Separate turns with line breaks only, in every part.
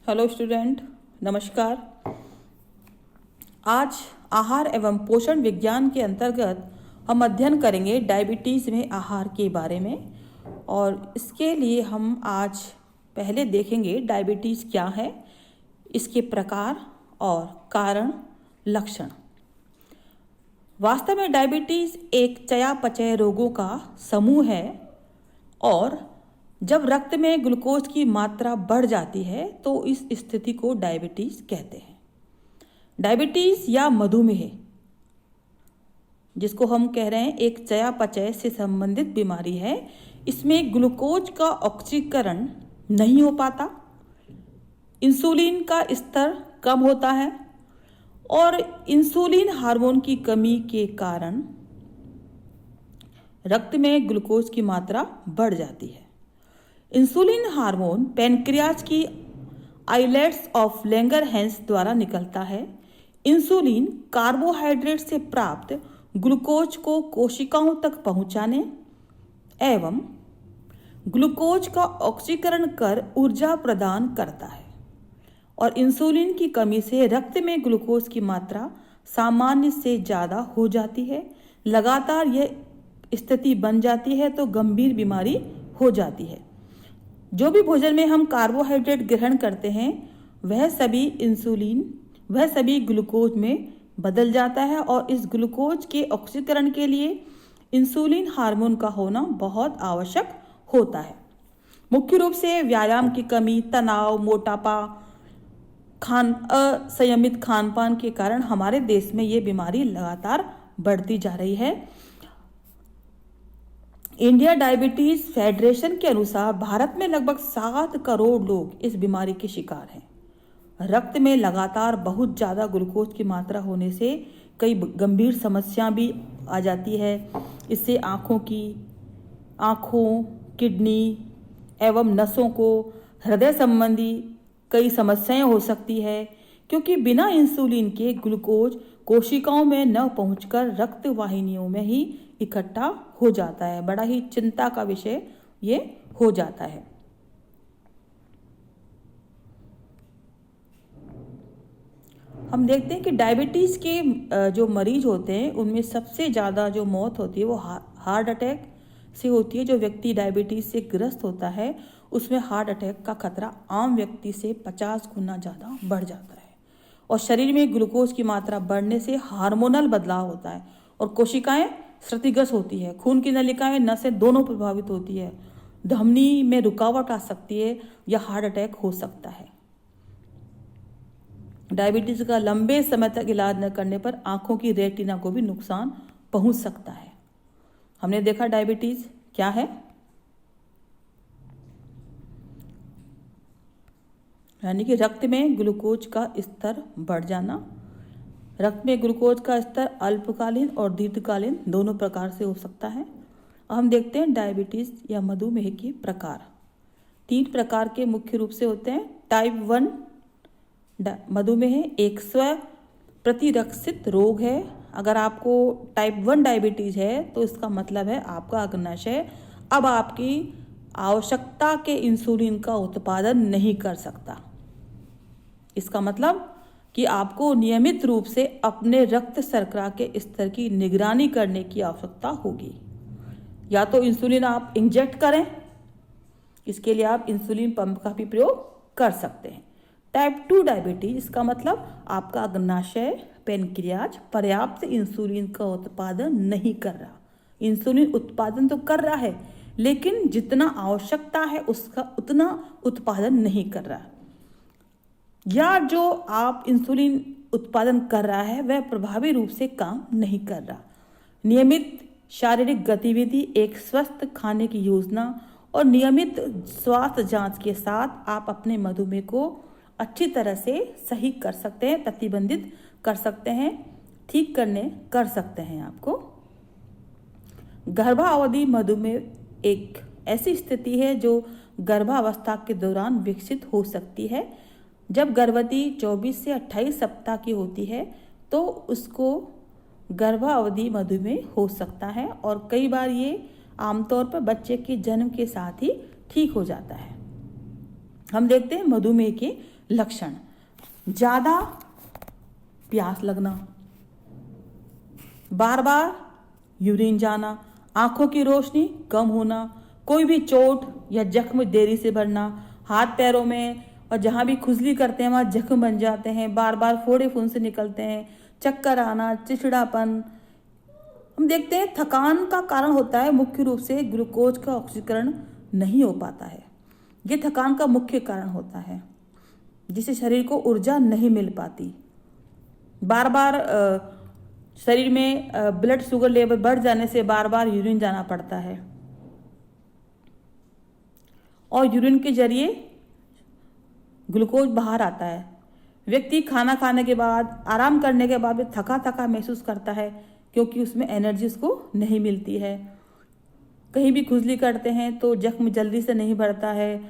Hello student, नमस्कार। आज आहार एवं पोषण विज्ञान के अंतर्गत हम अध्ययन करेंगे डायबिटीज़ में आहार के बारे में। और इसके लिए हम आज पहले देखेंगे डायबिटीज़ क्या है, इसके प्रकार और कारण, लक्षण। वास्तव में डायबिटीज़ एक चयापचय रोगों का समूह है और जब रक्त में ग्लूकोज की मात्रा बढ़ जाती है तो इस स्थिति को डायबिटीज़ कहते हैं। डायबिटीज़ या मधुमेह, जिसको हम कह रहे हैं, एक चयापचय से संबंधित बीमारी है। इसमें ग्लूकोज का ऑक्सीकरण नहीं हो पाता, इंसुलिन का स्तर कम होता है और इंसुलिन हार्मोन की कमी के कारण रक्त में ग्लूकोज की मात्रा बढ़ जाती है। इंसुलिन हार्मोन पैनक्रियाज की आइलेट्स ऑफ लैंगरहैंस द्वारा निकलता है। इंसुलिन कार्बोहाइड्रेट से प्राप्त ग्लूकोज को कोशिकाओं तक पहुंचाने एवं ग्लूकोज का ऑक्सीकरण कर ऊर्जा प्रदान करता है और इंसुलिन की कमी से रक्त में ग्लूकोज की मात्रा सामान्य से ज़्यादा हो जाती है। लगातार यह स्थिति बन जाती है तो गंभीर बीमारी हो जाती है। जो भी भोजन में हम कार्बोहाइड्रेट ग्रहण करते हैं वह सभी ग्लूकोज में बदल जाता है और इस ग्लूकोज के ऑक्सीकरण के लिए इंसुलिन हार्मोन का होना बहुत आवश्यक होता है। मुख्य रूप से व्यायाम की कमी, तनाव, मोटापा, असंयमित खानपान के कारण हमारे देश में ये बीमारी लगातार बढ़ती जा रही है। इंडिया डायबिटीज फेडरेशन के अनुसार भारत में लगभग 7 करोड़ लोग इस बीमारी के शिकार हैं। रक्त में लगातार बहुत ज़्यादा ग्लूकोज की मात्रा होने से कई गंभीर समस्याएं भी आ जाती है। इससे आँखों, किडनी एवं नसों को हृदय संबंधी कई समस्याएं हो सकती है, क्योंकि बिना इंसुलिन के ग्लूकोज कोशिकाओं में न पहुंचकर रक्त वाहिनियों में ही इकट्ठा हो जाता है। बड़ा ही चिंता का विषय ये हो जाता है। हम देखते हैं कि डायबिटीज़ के जो मरीज होते हैं उनमें सबसे ज़्यादा जो मौत होती है वो हार्ट अटैक से होती है। जो व्यक्ति डायबिटीज़ से ग्रस्त होता है उसमें हार्ट अटैक का खतरा आम व्यक्ति से 50 गुना ज़्यादा बढ़ जाता है। और शरीर में ग्लूकोज की मात्रा बढ़ने से हार्मोनल बदलाव होता है और कोशिकाएं क्षतिग्रस्त होती है। खून की नलिकाएं, नसें दोनों प्रभावित होती है। धमनी में रुकावट आ सकती है या हार्ट अटैक हो सकता है। डायबिटीज का लंबे समय तक इलाज न करने पर आंखों की रेटिना को भी नुकसान पहुंच सकता है। हमने देखा डायबिटीज क्या है, यानी कि रक्त में ग्लूकोज का स्तर बढ़ जाना। रक्त में ग्लूकोज का स्तर अल्पकालीन और दीर्घकालीन दोनों प्रकार से हो सकता है। हम देखते हैं डायबिटीज या मधुमेह के प्रकार। 3 प्रकार के मुख्य रूप से होते हैं। टाइप 1 मधुमेह एक स्व प्रतिरक्षित रोग है। अगर आपको टाइप 1 डायबिटीज है तो इसका मतलब है आपका अग्नाशय अब आपकी आवश्यकता के इंसुलिन का उत्पादन नहीं कर सकता। इसका मतलब कि आपको नियमित रूप से अपने रक्त शर्करा के स्तर की निगरानी करने की आवश्यकता होगी। या तो इंसुलिन आप इंजेक्ट करें, इसके लिए आप इंसुलिन पंप का भी प्रयोग कर सकते हैं। टाइप 2 डायबिटीज, इसका मतलब आपका अग्नाशय पैनक्रियाज पर्याप्त इंसुलिन का उत्पादन नहीं कर रहा। इंसुलिन उत्पादन तो कर रहा है लेकिन जितना आवश्यकता है उसका उतना उत्पादन नहीं कर रहा, या जो आप इंसुलिन उत्पादन कर रहा है वह प्रभावी रूप से काम नहीं कर रहा। नियमित शारीरिक गतिविधि, एक स्वस्थ खाने की योजना और नियमित स्वास्थ्य जांच के साथ आप अपने मधुमेह को अच्छी तरह से सही कर सकते हैं, प्रतिबंधित कर सकते हैं, ठीक कर सकते हैं। आपको गर्भावधि मधुमेह एक ऐसी स्थिति है जो गर्भावस्था के दौरान विकसित हो सकती है। जब गर्भवती 24 से 28 सप्ताह की होती है तो उसको गर्भावधि मधुमेह हो सकता है और कई बार ये आमतौर पर बच्चे के जन्म के साथ ही ठीक हो जाता है। हम देखते हैं मधुमेह के लक्षण। ज़्यादा प्यास लगना, बार बार यूरिन जाना, आंखों की रोशनी कम होना, कोई भी चोट या जख्म देरी से भरना, हाथ पैरों में और जहाँ भी खुजली करते हैं वहाँ जख्म बन जाते हैं, बार बार फोड़े फुंसे निकलते हैं, चक्कर आना, चिड़चिड़ापन। हम देखते हैं थकान का कारण होता है मुख्य रूप से ग्लूकोज का ऑक्सीकरण नहीं हो पाता है। ये थकान का मुख्य कारण होता है जिससे शरीर को ऊर्जा नहीं मिल पाती। बार बार शरीर में ब्लड शुगर लेवल बढ़ जाने से बार बार यूरिन जाना पड़ता है और यूरिन के जरिए ग्लूकोज बाहर आता है। व्यक्ति खाना खाने के बाद, आराम करने के बाद भी थका थका महसूस करता है क्योंकि उसमें एनर्जी उसको नहीं मिलती है। कहीं भी खुजली करते हैं तो जख्म जल्दी से नहीं भरता है,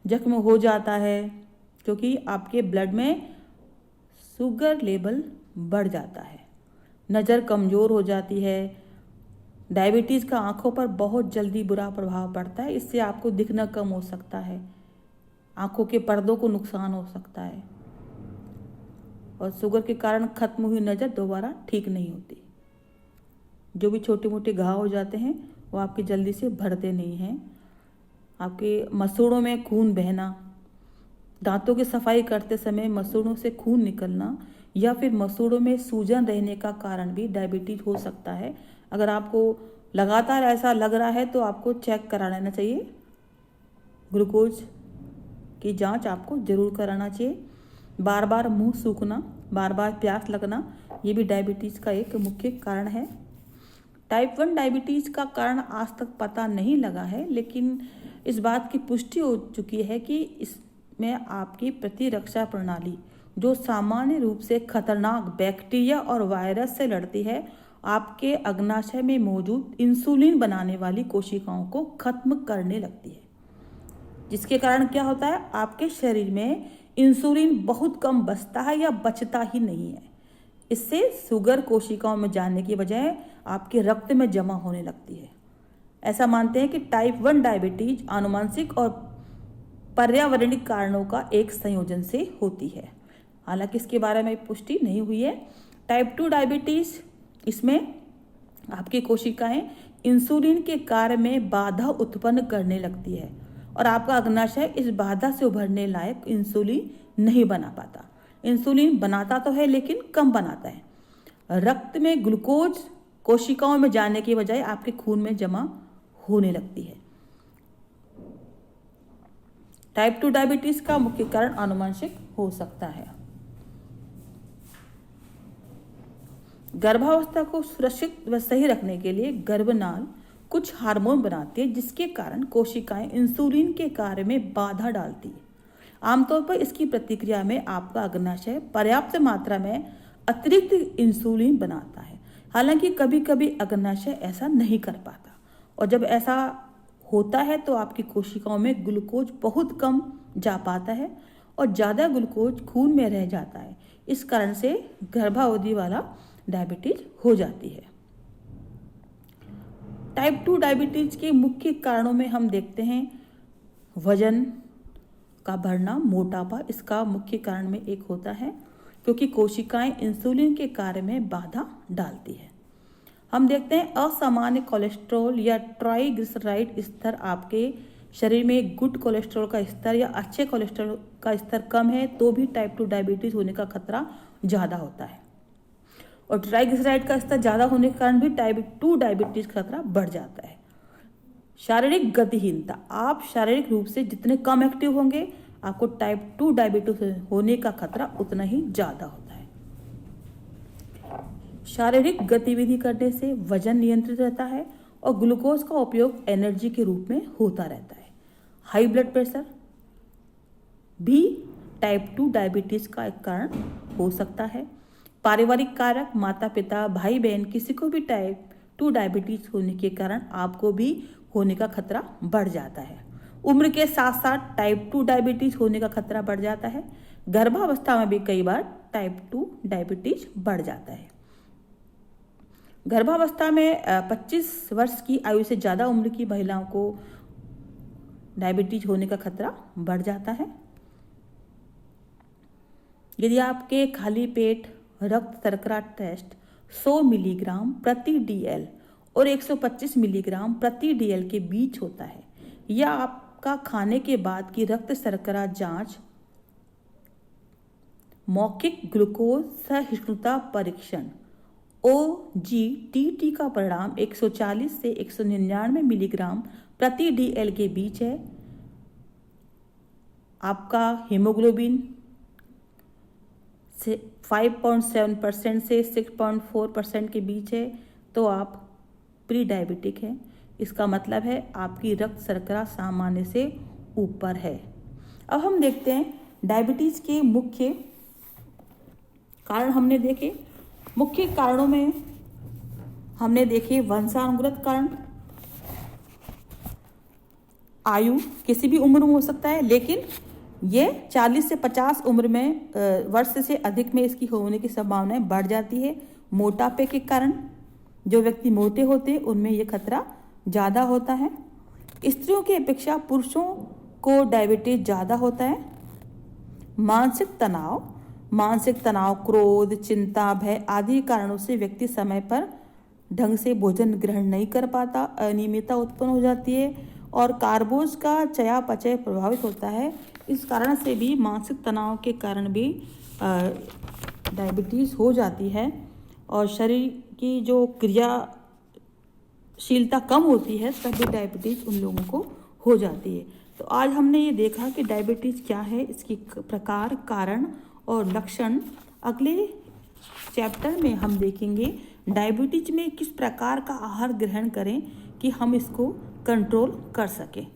जख्म हो जाता है क्योंकि आपके ब्लड में शुगर लेवल बढ़ जाता है। नज़र कमज़ोर हो जाती है। डायबिटीज़ का आंखों पर बहुत जल्दी बुरा प्रभाव पड़ता है। इससे आपको दिखना कम हो सकता है, आंखों के पर्दों को नुकसान हो सकता है और शुगर के कारण खत्म हुई नज़र दोबारा ठीक नहीं होती। जो भी छोटे मोटे घाव हो जाते हैं वो आपके जल्दी से भरते नहीं हैं। आपके मसूड़ों में खून बहना, दांतों की सफाई करते समय मसूड़ों से खून निकलना या फिर मसूड़ों में सूजन रहने का कारण भी डायबिटीज हो सकता है। अगर आपको लगातार ऐसा लग रहा है तो आपको चेक करा लेना चाहिए। ग्लूकोज की जांच आपको जरूर कराना चाहिए। बार बार मुंह सूखना, बार बार प्यास लगना, ये भी डायबिटीज़ का एक मुख्य कारण है। टाइप 1 डायबिटीज़ का कारण आज तक पता नहीं लगा है, लेकिन इस बात की पुष्टि हो चुकी है कि इसमें आपकी प्रतिरक्षा प्रणाली, जो सामान्य रूप से खतरनाक बैक्टीरिया और वायरस से लड़ती है, आपके अग्नाशय में मौजूद इंसुलिन बनाने वाली कोशिकाओं को खत्म करने लगती है। जिसके कारण क्या होता है, आपके शरीर में इंसुलिन बहुत कम बचता है या बचता ही नहीं है। इससे शुगर कोशिकाओं में जाने की बजाय आपके रक्त में जमा होने लगती है। ऐसा मानते हैं कि टाइप 1 डायबिटीज आनुवंशिक और पर्यावरणीय कारणों का एक संयोजन से होती है। हालांकि इसके बारे में पुष्टि नहीं हुई है। टाइप 2 डायबिटीज, इसमें आपकी कोशिकाएं इंसुलिन के कार्य में बाधा उत्पन्न करने लगती है और आपका अग्नाशय इस बाधा से उभरने लायक इंसुलिन नहीं बना पाता। इंसुलिन बनाता तो है लेकिन कम बनाता है। रक्त में ग्लूकोज कोशिकाओं में जाने की बजाय आपके खून में जमा होने लगती है। टाइप 2 डायबिटीज का मुख्य कारण आनुवंशिक हो सकता है। गर्भावस्था को सुरक्षित व सही रखने के लिए गर्भनाल कुछ हार्मोन बनाती है जिसके कारण कोशिकाएं इंसुलिन के कार्य में बाधा डालती है। आमतौर पर इसकी प्रतिक्रिया में आपका अग्नाशय पर्याप्त मात्रा में अतिरिक्त इंसुलिन बनाता है। हालांकि कभी कभी अग्नाशय ऐसा नहीं कर पाता और जब ऐसा होता है तो आपकी कोशिकाओं में ग्लूकोज बहुत कम जा पाता है और ज़्यादा ग्लूकोज खून में रह जाता है। इस कारण से गर्भावधि वाला डायबिटीज हो जाती है। टाइप 2 डायबिटीज के मुख्य कारणों में हम देखते हैं वजन का बढ़ना, मोटापा इसका मुख्य कारण में एक होता है क्योंकि कोशिकाएं इंसुलिन के कार्य में बाधा डालती है। हम देखते हैं असामान्य कोलेस्ट्रॉल या ट्राइग्लिसराइड स्तर, आपके शरीर में गुड कोलेस्ट्रॉल का स्तर या अच्छे कोलेस्ट्रॉल का स्तर कम है तो भी टाइप 2 डायबिटीज होने का खतरा ज़्यादा होता है और ट्राइग्लिसराइड का स्तर ज़्यादा होने के कारण भी टाइप 2 डायबिटीज का खतरा बढ़ जाता है। शारीरिक गतिहीनता, आप शारीरिक रूप से जितने कम एक्टिव होंगे आपको टाइप 2 डायबिटीज होने का खतरा उतना ही ज़्यादा होता है। शारीरिक गतिविधि करने से वजन नियंत्रित रहता है और ग्लूकोज का उपयोग एनर्जी के रूप में होता रहता है। हाई ब्लड प्रेशर भी टाइप 2 डायबिटीज का एक कारण हो सकता है। पारिवारिक कारक, माता पिता, भाई बहन, किसी को भी टाइप 2 डायबिटीज होने के कारण आपको भी होने का खतरा बढ़ जाता है। उम्र के साथ साथ टाइप 2 डायबिटीज होने का खतरा बढ़ जाता है। गर्भावस्था में भी कई बार टाइप 2 डायबिटीज बढ़ जाता है। गर्भावस्था में 25 वर्ष की आयु से ज़्यादा उम्र की महिलाओं को डायबिटीज होने का खतरा बढ़ जाता है। यदि आपके खाली पेट रक्त शर्करा टेस्ट 100 मिलीग्राम प्रति DL और 125 मिलीग्राम प्रति DL के बीच होता है, या आपका खाने के बाद की रक्त शर्करा जांच मौखिक ग्लूकोज सहिष्णुता परीक्षण OGTT का परिणाम 140 से 199 मिलीग्राम प्रति DL के बीच है, आपका हीमोग्लोबिन से 5.7% से 6.4% के बीच है, तो आप प्री डायबिटिक हैं। इसका मतलब है आपकी रक्त शर्करा सामान्य से ऊपर है। अब हम देखते हैं डायबिटीज के मुख्य कारण हमने देखे। मुख्य कारणों में हमने देखे वंशानुगत कारण, आयु किसी भी उम्र में हो सकता है, लेकिन ये 40 से 50 उम्र में वर्ष से अधिक में इसकी होने की संभावनाएं बढ़ जाती है। मोटापे के कारण, जो व्यक्ति मोटे होते हैं उनमें यह खतरा ज़्यादा होता है। स्त्रियों की अपेक्षा पुरुषों को डायबिटीज ज़्यादा होता है। मानसिक तनाव, क्रोध, चिंता, भय आदि कारणों से व्यक्ति समय पर ढंग से भोजन ग्रहण नहीं कर पाता, अनियमितता उत्पन्न हो जाती है और कार्बोज का चयापचय प्रभावित होता है। इस कारण से भी, मानसिक तनाव के कारण भी डायबिटीज़ हो जाती है और शरीर की जो क्रियाशीलता कम होती है तभी डायबिटीज़ उन लोगों को हो जाती है। तो आज हमने ये देखा कि डायबिटीज़ क्या है, इसकी प्रकार, कारण और लक्षण। अगले चैप्टर में हम देखेंगे डायबिटीज में किस प्रकार का आहार ग्रहण करें कि हम इसको कंट्रोल कर सकें।